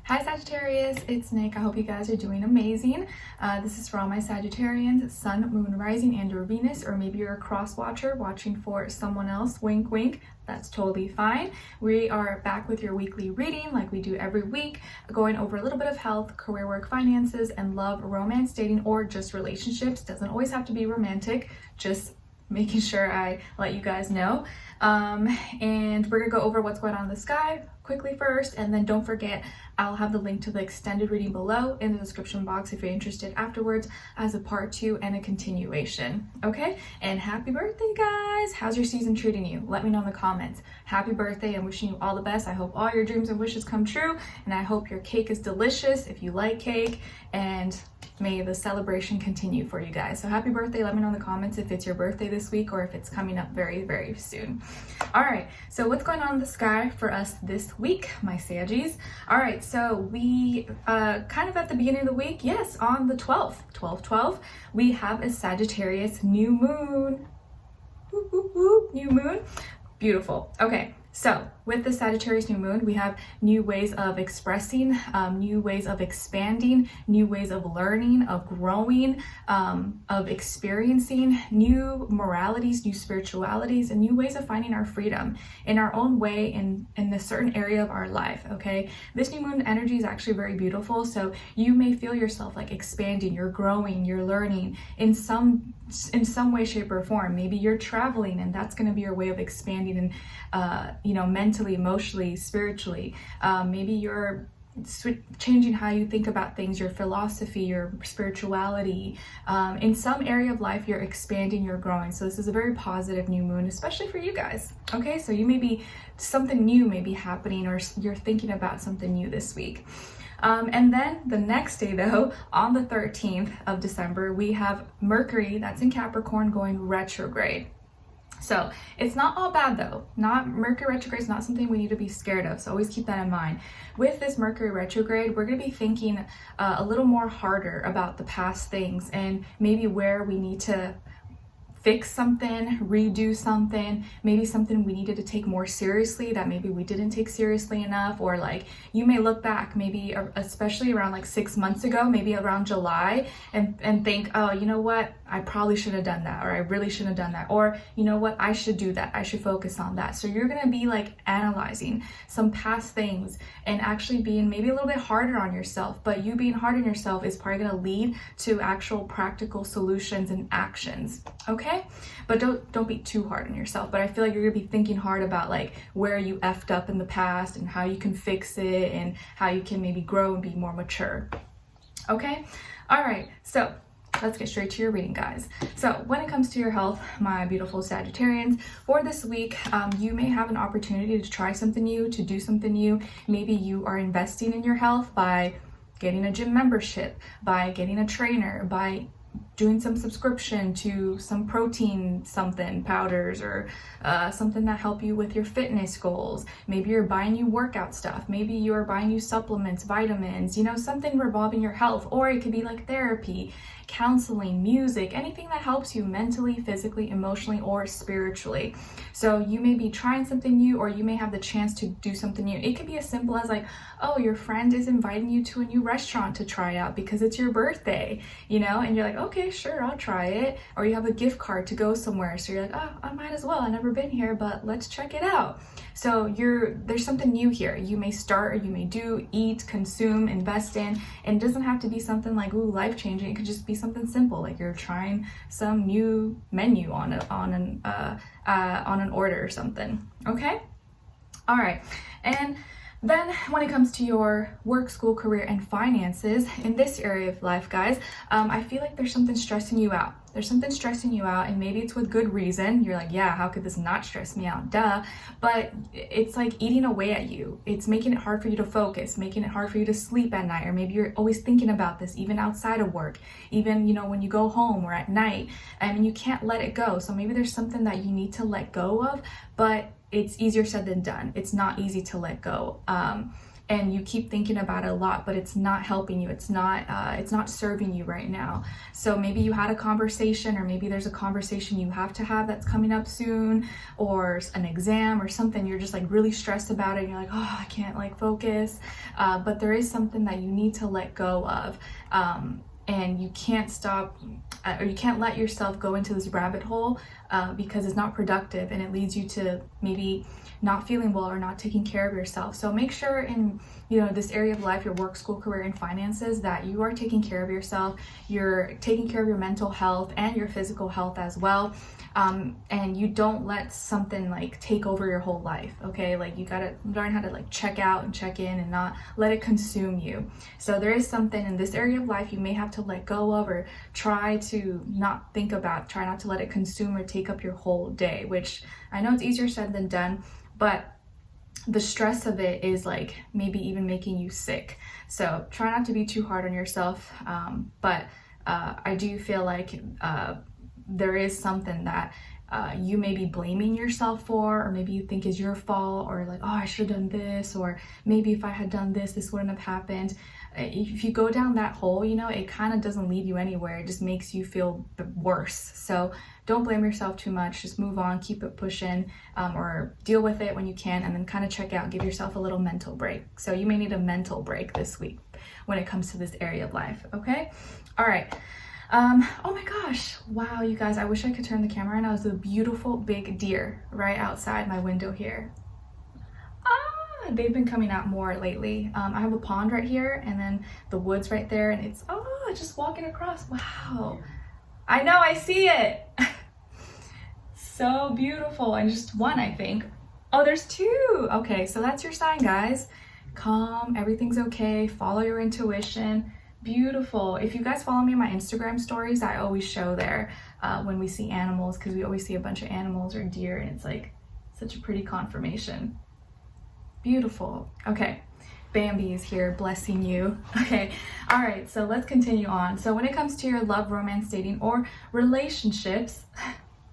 Hi Sagittarius, it's Nick. I hope you guys are doing amazing. This is for all my Sagittarians, Sun, Moon, Rising, and or Venus, or maybe you're a cross watcher watching for someone else, wink wink, that's totally fine. We are back with your weekly reading like we do every week, going over a little bit of health, career, work, finances, and love, romance, dating, or just relationships. Doesn't always have to be romantic, just making sure I let you guys know. And we're gonna go over what's going on in the sky quickly first, and then don't forget, I'll have the link to the extended reading below in the description box if you're interested afterwards as a part 2 and a continuation. Okay, and happy birthday guys. How's your season treating you? Let me know in the comments. Happy birthday. I'm wishing you all the best. I hope all your dreams and wishes come true, and I hope your cake is delicious if you like cake, and may the celebration continue for you guys. So happy birthday. Let me know in the comments if it's your birthday this week or if it's coming up very, very soon. All right, so what's going on in the sky for us this week, my Saggies? All right, so we kind of at the beginning of the week, yes, on the 12th, 12/12, we have a Sagittarius new moon. Whoop, whoop, whoop, new moon. Beautiful. Okay, so with the Sagittarius new moon, we have new ways of expressing, new ways of expanding, new ways of learning, of growing, of experiencing new moralities, new spiritualities, and new ways of finding our freedom in our own way in a certain area of our life, okay? This new moon energy is actually very beautiful, so you may feel yourself like expanding, you're growing, you're learning in some way, shape, or form. Maybe you're traveling and that's going to be your way of expanding and mentally, emotionally, spiritually. Maybe you're changing how you think about things, your philosophy, your spirituality. In some area of life, you're expanding, you're growing. So this is a very positive new moon, especially for you guys. Okay, so you may be, something new may be happening, or you're thinking about something new this week. And then the next day though, on the 13th of December, we have Mercury, that's in Capricorn, going retrograde. So it's not all bad though. Mercury retrograde is not something we need to be scared of. So always keep that in mind. With this Mercury retrograde, we're going to be thinking a little more harder about the past things and maybe where we need to fix something, redo something, maybe something we needed to take more seriously that maybe we didn't take seriously enough. Or like you may look back maybe especially around like 6 months ago, maybe around July, and think, oh, you know what, I probably should have done that, or I really shouldn't have done that, or you know what, I should do that, I should focus on that. So you're gonna be like analyzing some past things and actually being maybe a little bit harder on yourself, but you being hard on yourself is probably gonna lead to actual practical solutions and actions, okay? But don't be too hard on yourself. But I feel like you're gonna be thinking hard about like where you effed up in the past and how you can fix it and how you can maybe grow and be more mature. Okay? All right, so let's get straight to your reading, guys. So when it comes to your health, my beautiful Sagittarians, for this week, you may have an opportunity to try something new, to do something new. Maybe you are investing in your health by getting a gym membership, by getting a trainer, by doing some subscription to some protein something powders, or something that help you with your fitness goals. Maybe you're buying new workout stuff, maybe you're buying new supplements, vitamins, something revolving your health. Or it could be like therapy, counseling, music, anything that helps you mentally, physically, emotionally, or spiritually. So you may be trying something new, or you may have the chance to do something new. It could be as simple as like, oh, your friend is inviting you to a new restaurant to try out because it's your birthday, and you're like, okay, sure, I'll try it. Or you have a gift card to go somewhere, so you're like, oh, I might as well, I've never been here, but let's check it out. So there's something new here. You may start, or you may do, eat, consume, invest in, and it doesn't have to be something like, ooh, life-changing. It could just be something simple, like you're trying some new menu on an order or something. Okay? All right. And then when it comes to your work, school, career, and finances, in this area of life, guys, I feel like there's something stressing you out. There's something stressing you out, and maybe it's with good reason. You're like, yeah, how could this not stress me out? Duh. But it's like eating away at you. It's making it hard for you to focus, making it hard for you to sleep at night, or maybe you're always thinking about this, even outside of work, even, when you go home or at night, and you can't let it go. So maybe there's something that you need to let go of, but it's easier said than done. It's not easy to let go. and you keep thinking about it a lot, but it's not helping you. It's not serving you right now. So maybe you had a conversation, or maybe there's a conversation you have to have that's coming up soon, or an exam or something. You're just like really stressed about it, and you're like, oh, I can't like focus. But there is something that you need to let go of. And you can't stop, or you can't let yourself go into this rabbit hole because it's not productive, and it leads you to maybe not feeling well or not taking care of yourself. So make sure in, you know, this area of life, your work, school, career, and finances, that you are taking care of yourself. You're taking care of your mental health and your physical health as well. And you don't let something like take over your whole life, okay? Like you gotta learn how to like check out and check in and not let it consume you. So there is something in this area of life you may have to let go of, or try to not think about, try not to let it consume or take up your whole day, which I know it's easier said than done, but the stress of it is like maybe even making you sick. So try not to be too hard on yourself. But I do feel like there is something that you may be blaming yourself for, or maybe you think is your fault, or like, oh, I should have done this, or maybe if I had done this, this wouldn't have happened. If you go down that hole, you know, it kind of doesn't lead you anywhere. It just makes you feel worse. So don't blame yourself too much. Just move on, keep it pushing, or deal with it when you can, and then kind of check out, give yourself a little mental break. So you may need a mental break this week when it comes to this area of life, okay? All right. Oh my gosh, wow, you guys, I wish I could turn the camera on. I was a beautiful big deer right outside my window here. They've been coming out more lately. I have a pond right here, and then the woods right there, and it's just walking across. Wow, I know, I see it. So beautiful. And just one, I think. Oh, there's two. Okay, so that's your sign, guys. Calm, everything's okay, follow your intuition. Beautiful. If you guys follow me on my Instagram stories, I always show there when we see animals, because we always see a bunch of animals or deer, and it's like such a pretty confirmation. Beautiful. Okay, Bambi is here blessing you. Okay, all right, so let's continue on. So when it comes to your love, romance, dating, or relationships,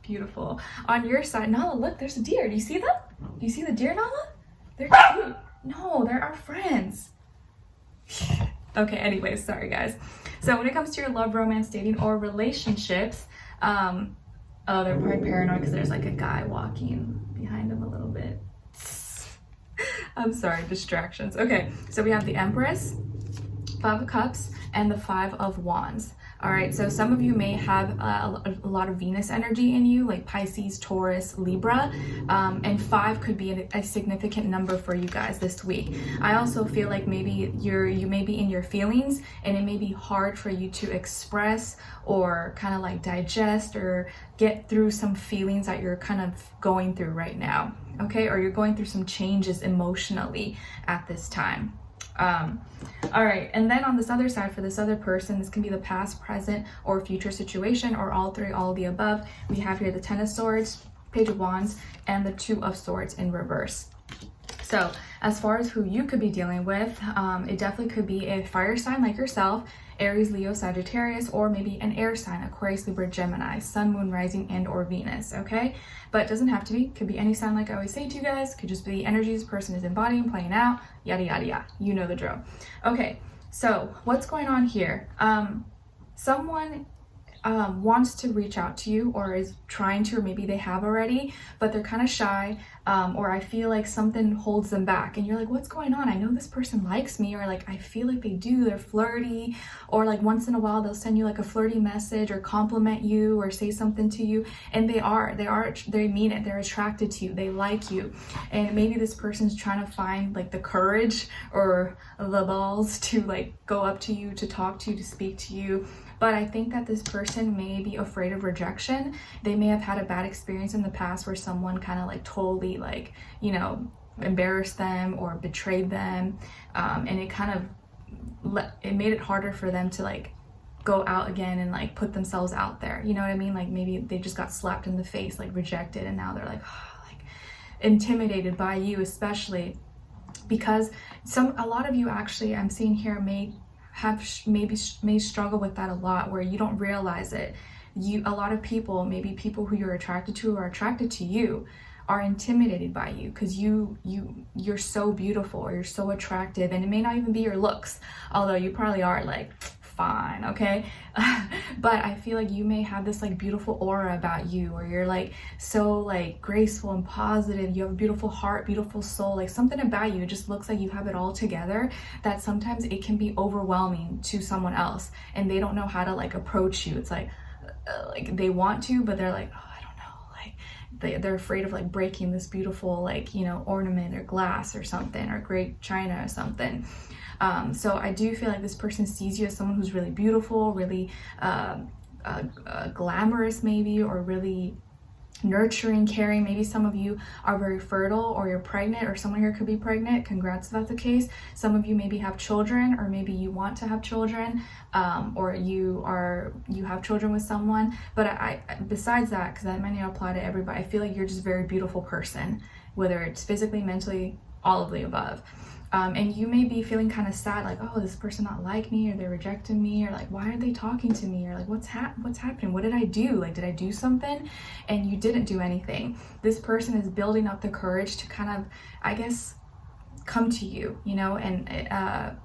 beautiful. On your side, Nala, look, there's a deer. Do you see them? Do you see the deer, Nala? They're cute. No, they're our friends. Okay, anyways, sorry guys. So when it comes to your love, romance, dating, or relationships, oh, they're probably paranoid because there's like a guy walking behind them a little bit. I'm sorry, distractions. Okay, so we have the Empress, Five of Cups, and the Five of Wands. All right, so some of you may have a lot of Venus energy in you, like Pisces, Taurus, Libra, and 5 could be a significant number for you guys this week. I also feel like maybe you may be in your feelings, and it may be hard for you to express or kind of like digest or get through some feelings that you're kind of going through right now, okay? Or you're going through some changes emotionally at this time. All right, and then on this other side, for this other person, this can be the past, present, or future situation, or all three, all of the above. We have here the Ten of Swords, Page of Wands, and the Two of Swords in reverse. So as far as who you could be dealing with, it definitely could be a fire sign like yourself, Aries, Leo, Sagittarius, or maybe an air sign, Aquarius, Libra, Gemini, Sun, Moon, Rising, and or Venus, okay? But it doesn't have to be. Could be any sign like I always say to you guys. Could just be the energies the person is embodying, playing out, yada, yada, yada. You know the drill. Okay, so what's going on here? Someone wants to reach out to you, or is trying to, or maybe they have already, but they're kind of shy, or I feel like something holds them back, and you're like, what's going on? I know this person likes me, or like I feel like they do, they're flirty, or like once in a while they'll send you like a flirty message or compliment you or say something to you, and they mean it, they're attracted to you, they like you, and maybe this person's trying to find like the courage or the balls to like go up to you, to talk to you, to speak to you. But I think that this person may be afraid of rejection. They may have had a bad experience in the past where someone kind of like totally like, you know, embarrassed them or betrayed them. And it kind of, it made it harder for them to like go out again and like put themselves out there. You know what I mean? Like maybe they just got slapped in the face, like rejected. And now they're like, oh, like intimidated by you, especially because a lot of you actually, I'm seeing here, may struggle with that a lot, where you don't realize it. A lot of people, maybe people who you're attracted to are attracted to you, are intimidated by you because you're so beautiful or you're so attractive, and it may not even be your looks, although you probably are like fine, okay? But I feel like you may have this like beautiful aura about you, or you're like so like graceful and positive, you have a beautiful heart, beautiful soul, like something about you, it just looks like you have it all together, that sometimes it can be overwhelming to someone else and they don't know how to like approach you. It's like they want to, but they're like, oh, I don't know, like they're afraid of like breaking this beautiful like, you know, ornament or glass or something, or great china or something. So I do feel like this person sees you as someone who's really beautiful, really glamorous maybe, or really nurturing, caring. Maybe some of you are very fertile, or you're pregnant, or someone here could be pregnant. Congrats if that's the case. Some of you maybe have children, or maybe you want to have children, or you have children with someone. But I besides that, because that might not apply to everybody, I feel like you're just a very beautiful person, whether it's physically, mentally, all of the above. And you may be feeling kind of sad, like, oh, this person not like me, or they're rejecting me, or like, why are they talking to me, or like, what's happening? What did I do? Like, did I do something? And you didn't do anything. This person is building up the courage to kind of, I guess, come to you, you know, and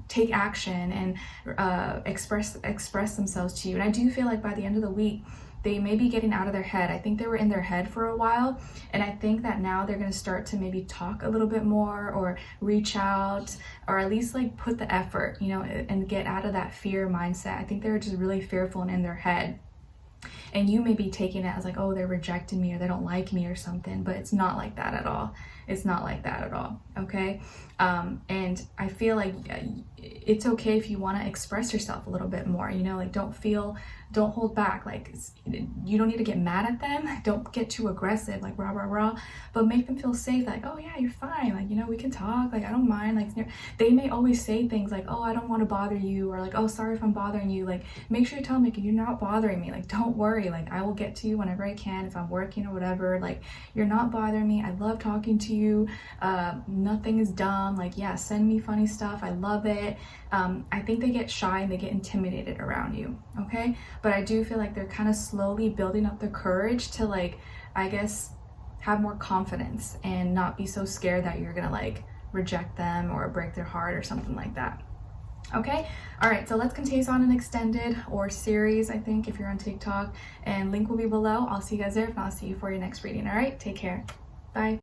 take action and express themselves to you. And I do feel like by the end of the week, they may be getting out of their head. I think they were in their head for a while, and I think that now they're going to start to maybe talk a little bit more, or reach out, or at least like put the effort, you know, and get out of that fear mindset. I think they're just really fearful and in their head. And you may be taking it as like, oh, they're rejecting me, or they don't like me or something, but it's not like that at all. It's not like that at all, okay? And I feel like it's okay if you want to express yourself a little bit more, you know, like don't hold back. Like, you don't need to get mad at them. Don't get too aggressive, like rah, rah, rah, but make them feel safe. Like, oh yeah, you're fine. Like, you know, we can talk. Like, I don't mind. Like, they may always say things like, oh, I don't want to bother you, or like, oh, sorry if I'm bothering you. Like, make sure you tell them, like, you're not bothering me. Like, don't worry. Like, I will get to you whenever I can, if I'm working or whatever. Like, you're not bothering me. I love talking to you. Nothing is dumb. Like, yeah, send me funny stuff. I love it. I think they get shy and they get intimidated around you, okay? But I do feel like they're kind of slowly building up the courage to, like, I guess, have more confidence and not be so scared that you're gonna like reject them or break their heart or something like that. Okay, all right, so let's continue on an extended or series, I think, if you're on TikTok, and link will be below. I'll see you guys there. If not, I'll see you for your next reading. All right, take care. Bye.